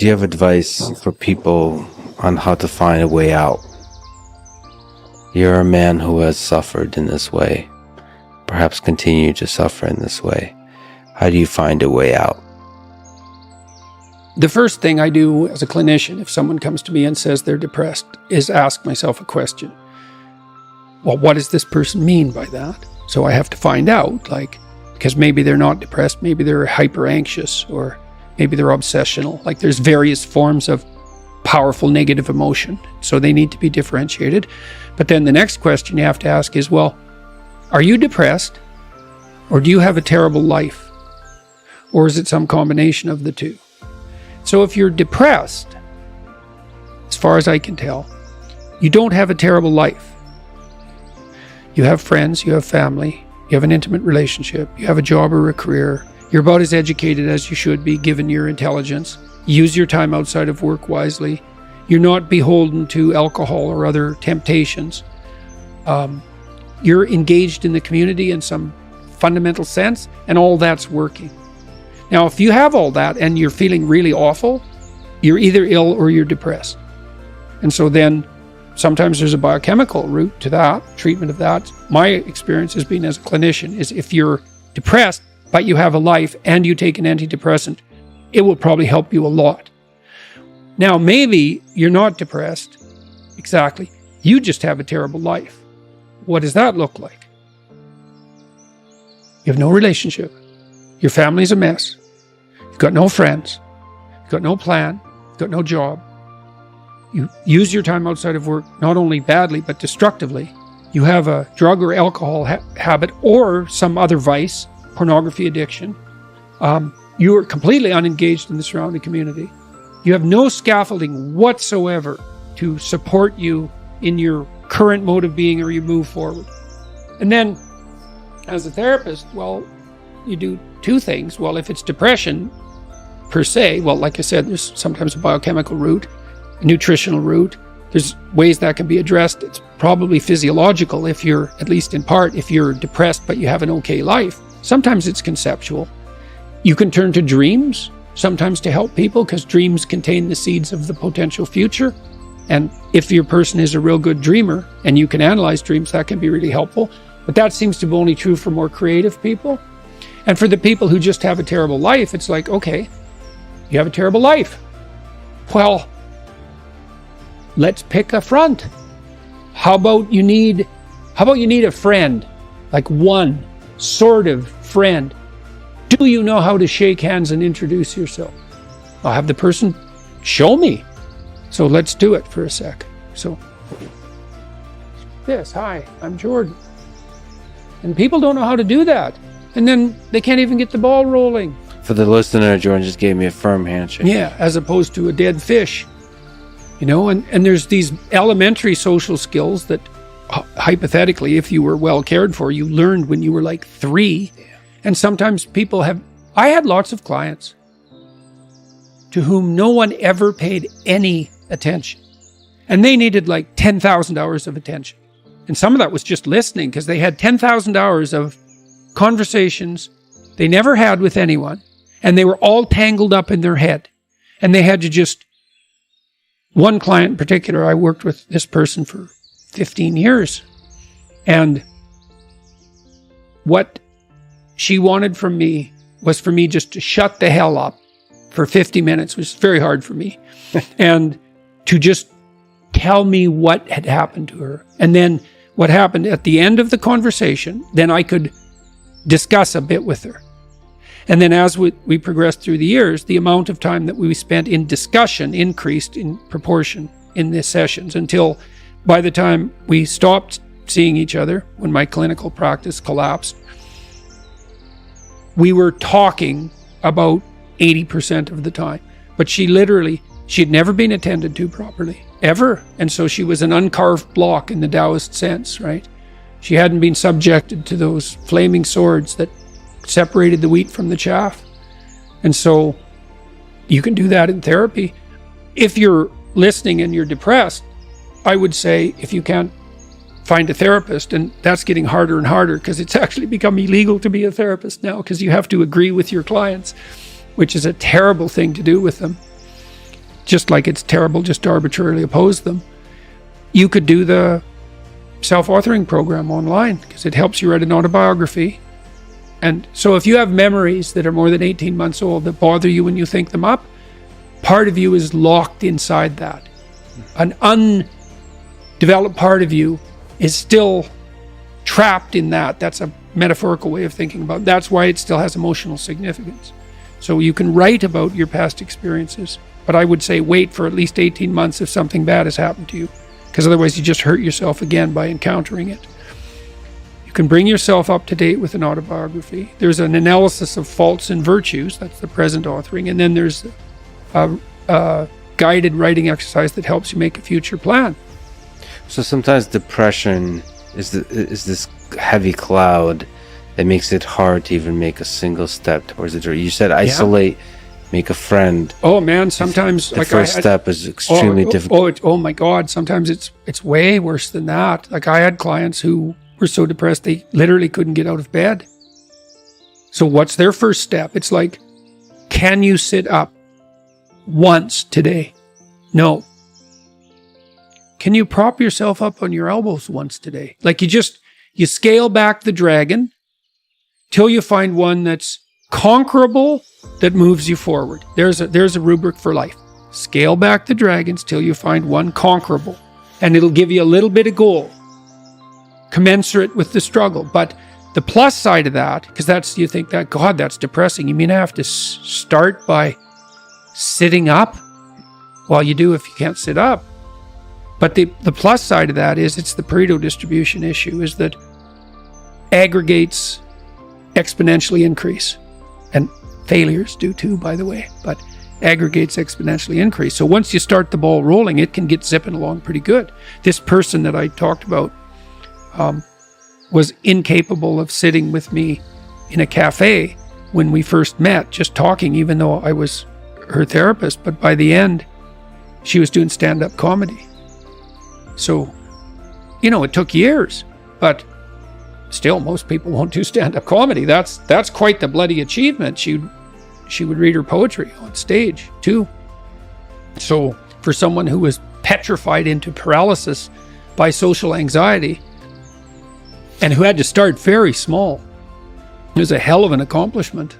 Do you have advice for people on how to find a way out? You're a man who has suffered in this way, perhaps continue to suffer in this way. How do you find a way out? The first thing I do as a clinician, if someone comes to me and says they're depressed, is ask myself a question. Well, what does this person mean by that? So I have to find out, because maybe they're not depressed, maybe they're hyper anxious, or maybe they're obsessional. There's various forms of powerful negative emotion, so they need to be differentiated. But then the next question you have to ask is, well, are you depressed, or do you have a terrible life? Or is it some combination of the two? So if you're depressed, as far as I can tell, you don't have a terrible life. You have friends, you have family, you have an intimate relationship, you have a job or a career, you're about as educated as you should be given your intelligence. Use your time outside of work wisely. You're not beholden to alcohol or other temptations. You're engaged in the community in some fundamental sense, and all that's working. Now, if you have all that and you're feeling really awful, you're either ill or you're depressed. And so then sometimes there's a biochemical route to that, treatment of that. My experience has been as a clinician is if you're depressed, but you have a life and you take an antidepressant, it will probably help you a lot. Now, maybe you're not depressed. Exactly. You just have a terrible life. What does that look like? You have no relationship. Your family's a mess. You've got no friends. You've got no plan. You've got no job. You use your time outside of work not only badly, but destructively. You have a drug or alcohol habit or some other vice, pornography addiction. You are completely unengaged in the surrounding community. You have no scaffolding whatsoever to support you in your current mode of being or you move forward. And then, as a therapist, well, you do two things. Well, if it's depression per se, well, like I said, there's sometimes a biochemical route, a nutritional route. There's ways that can be addressed. It's probably physiological if you're, at least in part, if you're depressed but you have an okay life. Sometimes it's conceptual. You can turn to dreams, sometimes to help people, because dreams contain the seeds of the potential future. And if your person is a real good dreamer and you can analyze dreams, that can be really helpful. But that seems to be only true for more creative people. And for the people who just have a terrible life, it's like, okay, you have a terrible life. Well, let's pick a front. How about you need a friend, like one sort of friend. Do you know how to shake hands and introduce yourself? I'll have the person show me. So let's do it for a sec. So, hi, I'm Jordan. And people don't know how to do that. And then they can't even get the ball rolling. For the listener, Jordan just gave me a firm handshake. Yeah, as opposed to a dead fish. And there's these elementary social skills that hypothetically, if you were well cared for, you learned when you were like 3. And sometimes I had lots of clients to whom no one ever paid any attention. And they needed like 10,000 hours of attention. And some of that was just listening, because they had 10,000 hours of conversations they never had with anyone. And they were all tangled up in their head. And they had to just, one client in particular, I worked with this person for 15 years. And what she wanted from me was for me just to shut the hell up for 50 minutes, which is very hard for me, and to just tell me what had happened to her. And then what happened at the end of the conversation, then I could discuss a bit with her. And then as we progressed through the years, the amount of time that we spent in discussion increased in proportion in the sessions, until by the time we stopped seeing each other, when my clinical practice collapsed, we were talking about 80% of the time. But she had never been attended to properly, ever. And so she was an uncarved block in the Taoist sense, right? She hadn't been subjected to those flaming swords that separated the wheat from the chaff. And so you can do that in therapy. If you're listening and you're depressed, I would say, if you can't find a therapist, and that's getting harder and harder, because it's actually become illegal to be a therapist now, because you have to agree with your clients, which is a terrible thing to do with them. just like it's terrible just to arbitrarily oppose them. You could do the self-authoring program online because it helps you write an autobiography. And so if you have memories that are more than 18 months old that bother you when you think them up, part of you is locked inside that. An undeveloped part of you is still trapped in that. That's a metaphorical way of thinking about it. That's why it still has emotional significance. So you can write about your past experiences, but I would say wait for at least 18 months if something bad has happened to you, because otherwise you just hurt yourself again by encountering it. You can bring yourself up to date with an autobiography. There's an analysis of faults and virtues, that's the present authoring, and then there's a guided writing exercise that helps you make a future plan. So sometimes depression is this heavy cloud that makes it hard to even make a single step towards it. Or you said isolate, make a friend. Oh man, sometimes the first step is extremely difficult. Oh my God, sometimes it's way worse than that. Like I had clients who were so depressed they literally couldn't get out of bed. So what's their first step? It's like, can you sit up once today? No. Can you prop yourself up on your elbows once today? Like you scale back the dragon till you find one that's conquerable, that moves you forward. There's a rubric for life. Scale back the dragons till you find one conquerable, and it'll give you a little bit of goal, commensurate with the struggle. But the plus side of that, because you think that, God, that's depressing. You mean I have to start by sitting up? Well, you do if you can't sit up. But the plus side of that is it's the Pareto distribution issue, is that aggregates exponentially increase. And failures do too, by the way, but aggregates exponentially increase. So once you start the ball rolling, it can get zipping along pretty good. This person that I talked about was incapable of sitting with me in a cafe when we first met, just talking, even though I was her therapist. But by the end, she was doing stand-up comedy. So, it took years, but still, most people won't do stand-up comedy. That's quite the bloody achievement. She would read her poetry on stage too. So for someone who was petrified into paralysis by social anxiety and who had to start very small, it was a hell of an accomplishment.